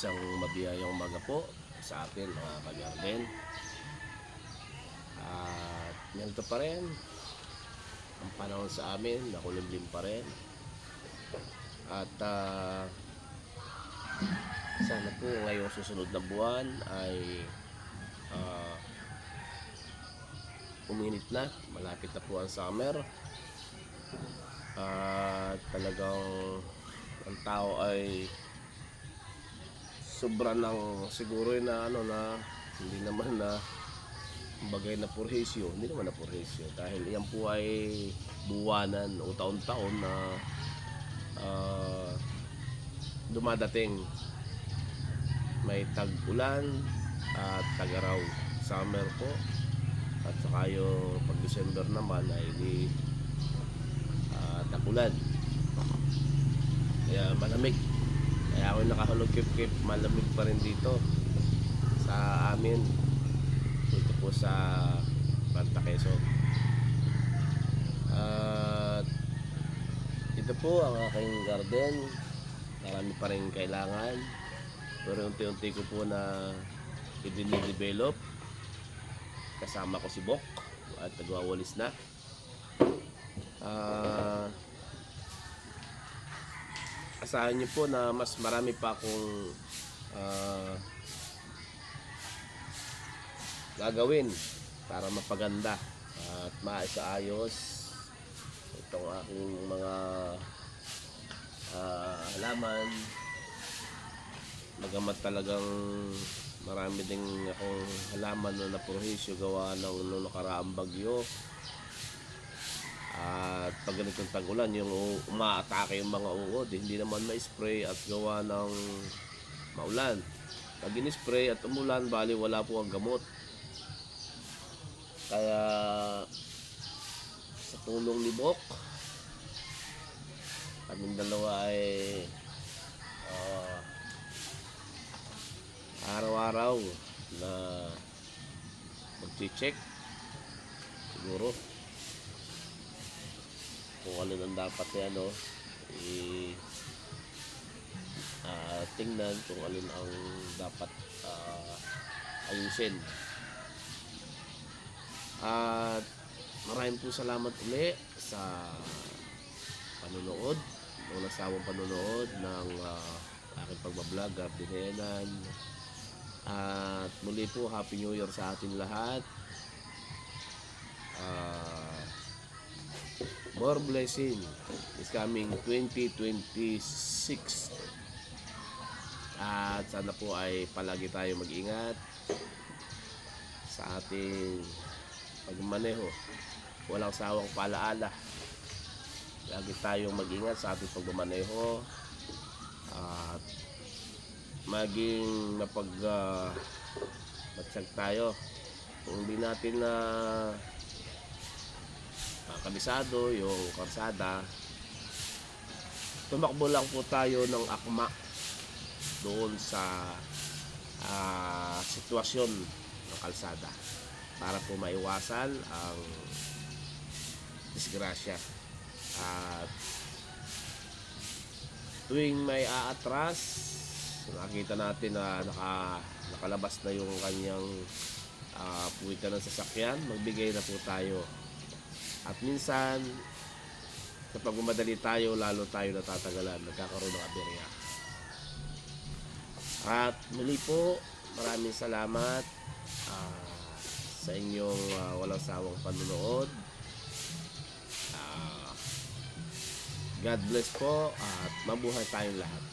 Isang mabiyayang umaga po sa atin mga kagarden. At ganito pa rin ang panahon sa amin, nakulimlim pa rin. At sana po ngayong susunod na buwan ay uminit na, malapit na po ang summer. At talagang ang tao ay sobra ng siguro na na hindi naman na bagay na purhisyo, hindi naman na purhisyo dahil yan po ay buwanan o taon-taon na dumadating. May tag-ulan at tag-araw, summer po, at saka yung pag December naman ay di tag-ulan, kaya malamig. Kaya ako nakahulog-kip-kip, malamig pa rin dito sa amin, dito po sa Banta Quezon. At ito po ang aking garden, marami pa rin kailangan, pero unti-unti ko po na i-develop. Kasama ko si Bok at nagwawalis na. Asahan niyo po na mas marami pa akong gagawin para mapaganda at maisaayos itong aking mga halaman. Magamat talagang marami ding akong halaman na napurhisyo gawa ng nakaraang bagyo. At pag ganitong tag-ulan, yung umaatake yung mga uod, hindi naman ma-spray at gawa ng maulan. Pag in-spray at umulan, bali wala po ang gamot. Kaya sa tulong ni Bok, kaming dalawa ay araw-araw na mag-check siguro kung ano nang dapat tingnan, kung alin ang dapat ayusin. At maraming po salamat uli sa panunood, ng nasawang panunood ng aking pagbablog at dinenan. At muli po, Happy New Year sa atin lahat. More blessing is coming 2026. At sana po ay palagi tayo mag-ingat sa ating pagmaneho. Walang sawang paalaala. Lagi tayong mag-ingat sa ating pagmaneho at maging matsag tayo. Kung hindi natin na kabisado yung karsada, tumakbo lang po tayo ng akma doon sa sitwasyon ng kalsada para po maiwasan ang disgrasya. At tuwing may aatras, nakita natin na nakalabas na yung kanyang puwitan ng sasakyan, magbigay na po tayo. At minsan sa pagmamadali tayo, lalo tayo natatagalan, nagkakaroon ng aberya. At muli po, maraming salamat sa inyong walang sawang panunood. God bless po at mabuhay tayong lahat.